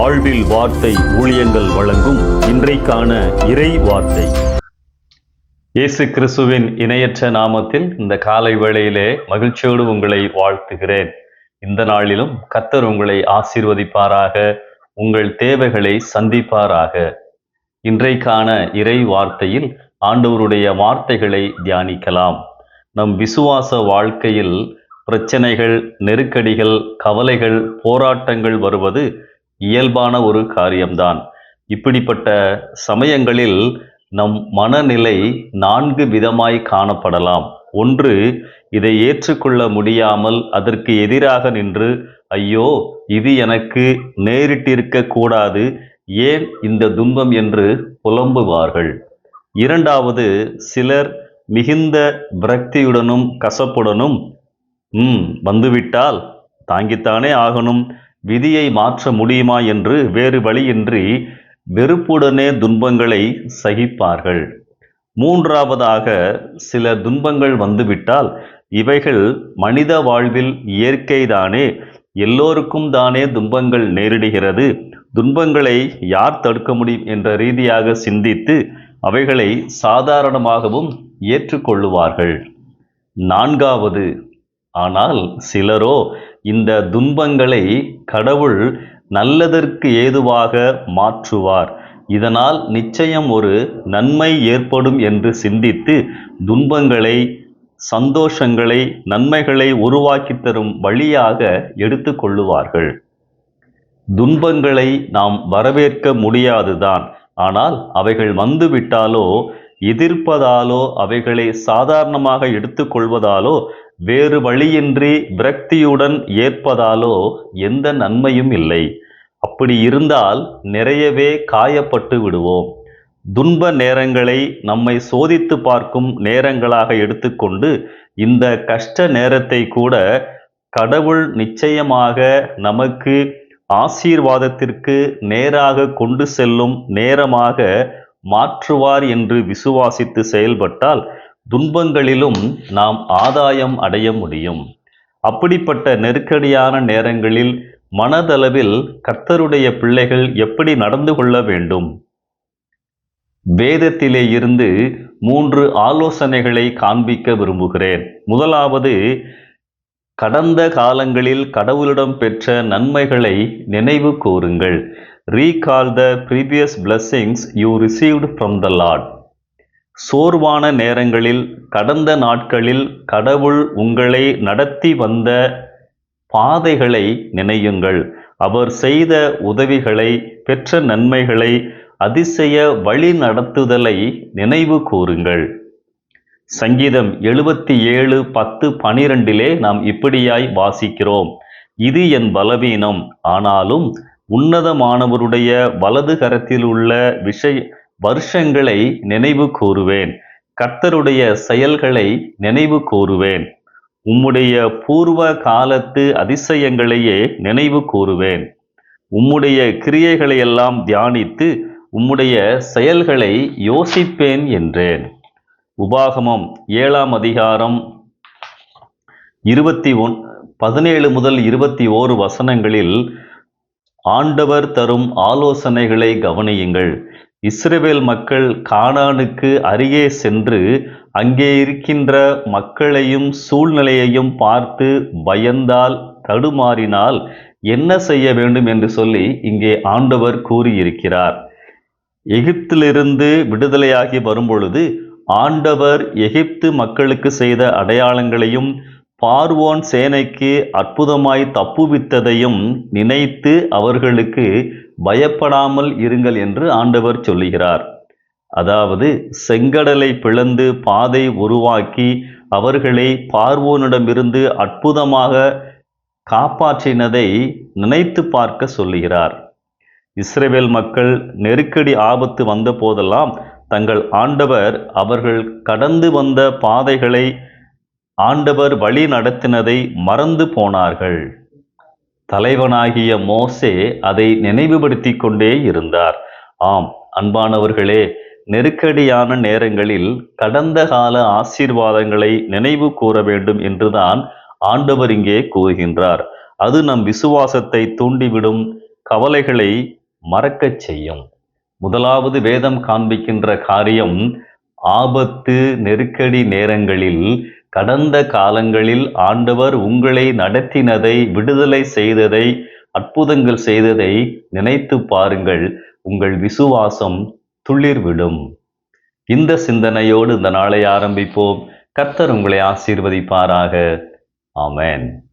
வாழ்வில் வார்த்தை ஊழியங்கள் வழங்கும் இன்றைக்கான இறை வார்த்தை. இயேசு கிறிஸ்துவின் இணையற்ற நாமத்தில் இந்த காலை வேளையிலே மகிழ்ச்சியோடு உங்களை வாழ்த்துகிறேன். இந்த நாளிலும் கர்த்தர் உங்களை ஆசீர்வதிப்பாராக, உங்கள் தேவைகளை சந்திப்பாராக. இன்றைக்கான இறை வார்த்தையில் ஆண்டவருடைய வார்த்தைகளை தியானிக்கலாம். நம் விசுவாச வாழ்க்கையில் பிரச்சனைகள், நெருக்கடிகள், கவலைகள், போராட்டங்கள் வருவது இயல்பான ஒரு காரியம்தான். இப்படிப்பட்ட சமயங்களில் நம் மனநிலை 4 விதமாய் காணப்படலாம். ஒன்று, இதை ஏற்றுக்கொள்ள முடியாமல் அதற்கு எதிராக நின்று, ஐயோ இது எனக்கு நேரிட்டிருக்க கூடாது, ஏன் இந்த துன்பம் என்று புலம்புவார்கள். இரண்டாவது, சிலர் மிகுந்த விரக்தியுடனும் கசப்புடனும் வந்துவிட்டால் தாங்கித்தானே ஆகணும், விதியை மாற்ற முடியுமா என்று வேறு வழியின்றி வெறுப்புடனே துன்பங்களை சகிப்பார்கள். மூன்றாவதாக, சில துன்பங்கள் வந்துவிட்டால் இவைகள் மனித வாழ்வில் இயற்கைதானே, எல்லோருக்கும் தானே துன்பங்கள் நேரிடுகிறது, துன்பங்களை யார் தடுக்க முடியும் என்ற ரீதியாக சிந்தித்து அவைகளை சாதாரணமாகவும் ஏற்றுக்கொள்ளுவார்கள். நான்காவது, ஆனால் சிலரோ இந்த துன்பங்களை கடவுள் நல்லதற்கு ஏதுவாக மாற்றுவார், இதனால் நிச்சயம் ஒரு நன்மை ஏற்படும் என்று சிந்தித்து துன்பங்களை, சந்தோஷங்களை, நன்மைகளை உருவாக்கி தரும் வழியாக எடுத்து கொள்ளுவார்கள். துன்பங்களை நாம் வரவேற்க முடியாதுதான். ஆனால் அவைகள் வந்துவிட்டாலோ, எதிர்ப்பதாலோ, அவைகளை சாதாரணமாக எடுத்துக்கொள்வதாலோ, வேறு வழியின்றி விரக்தியுடன் ஏற்பதாலோ எந்த நன்மையும் இல்லை. அப்படி இருந்தால் நிறையவே காயப்பட்டு விடுவோம். துன்ப நேரங்களை நம்மை சோதித்து பார்க்கும் நேரங்களாக எடுத்துக்கொண்டு இந்த கஷ்ட நேரத்தை கூட கடவுள் நிச்சயமாக நமக்கு ஆசீர்வாதத்திற்கு நேராக கொண்டு செல்லும் நேரமாக மாற்றுவார் என்று விசுவாசித்து செயல்பட்டால் துன்பங்களிலும் நாம் ஆதாயம் அடைய முடியும். அப்படிப்பட்ட நெருக்கடியான நேரங்களில் மனதளவில் கர்த்தருடைய பிள்ளைகள் எப்படி நடந்து கொள்ள வேண்டும்? வேதத்திலே இருந்து 3 ஆலோசனைகளை காண்பிக்க விரும்புகிறேன். முதலாவது, கடந்த காலங்களில் கடவுளிடம் பெற்ற நன்மைகளை நினைவு கூறுங்கள். Recall the previous blessings you received from the Lord. சோர்வான நேரங்களில், கடந்த நாட்களில் கடவுள் உங்களை நடத்தி வந்த பாதைகளை நினையுங்கள். அவர் செய்த உதவிகளை, பெற்ற நன்மைகளை, அதிசய வழி நடத்துதலை நினைவு கூறுங்கள். சங்கீதம் 77:10-12 நாம் இப்படியாய் வாசிக்கிறோம். இது என் பலவீனம், ஆனாலும் உன்னதமானவருடைய வலது கரத்தில் உள்ள வருஷங்களை நினைவு கூறுவேன், கர்த்தருடைய செயல்களை நினைவு கூறுவேன், உம்முடைய பூர்வ காலத்து அதிசயங்களையே நினைவு கூறுவேன், உம்முடைய கிரியைகளையெல்லாம் தியானித்து உம்முடைய செயல்களை யோசிப்பேன் என்றேன். உபாகமம் 7ஆம் அதிகாரம் 17 முதல் 21 வசனங்களில் ஆண்டவர் தரும் ஆலோசனைகளை கவனியுங்கள். இஸ்ரவேல் மக்கள் கானானுக்கு அருகே சென்று அங்கே இருக்கின்ற மக்களையும் சூழ்நிலையையும் பார்த்து பயந்தால், தடுமாறினால் என்ன செய்ய வேண்டும் என்று சொல்லி இங்கே ஆண்டவர் கூறியிருக்கிறார். எகிப்திலிருந்து விடுதலையாகி வரும்பொழுது ஆண்டவர் எகிப்து மக்களுக்கு செய்த அடையாளங்களையும் பார்வோன் சேனைக்கு அற்புதமாய் தப்புவித்ததையும் நினைத்து அவர்களுக்கு பயப்படாமல் இருங்கள் என்று ஆண்டவர் சொல்லுகிறார். அதாவது செங்கடலை பிளந்து பாதை உருவாக்கி அவர்களை பார்வோனிடமிருந்து அற்புதமாக காப்பாற்றினதை நினைத்து பார்க்க சொல்லுகிறார். இஸ்ரவேல் மக்கள் நெருக்கடி ஆபத்து வந்த போதெல்லாம் தங்கள் ஆண்டவர் அவர்கள் கடந்து வந்த பாதைகளை, ஆண்டவர் வழி நடத்தினதை மறந்து போனார்கள். தலைவனாகிய மோசே அதை நினைவுபடுத்தி கொண்டே இருந்தார். ஆம் அன்பானவர்களே, நெருக்கடியான நேரங்களில் கடந்த கால ஆசீர்வாதங்களை நினைவு கூற வேண்டும் என்றுதான் ஆண்டவர் இங்கே கூறுகின்றார். அது நம் விசுவாசத்தை தூண்டிவிடும், கவலைகளை மறக்கச் செய்யும். முதலாவது வேதம் காண்பிக்கின்ற காரியம், ஆபத்து நெருக்கடி நேரங்களில் கடந்த காலங்களில் ஆண்டவர் உங்களை நடத்தினதை, விடுதலை செய்ததை, அற்புதங்கள் செய்ததை நினைத்து பாருங்கள். உங்கள் விசுவாசம் துளிர்விடும். இந்த சிந்தனையோடு இந்த நாளை ஆரம்பிப்போம். கர்த்தர் உங்களை ஆசீர்வதிப்பாராக. ஆமென்.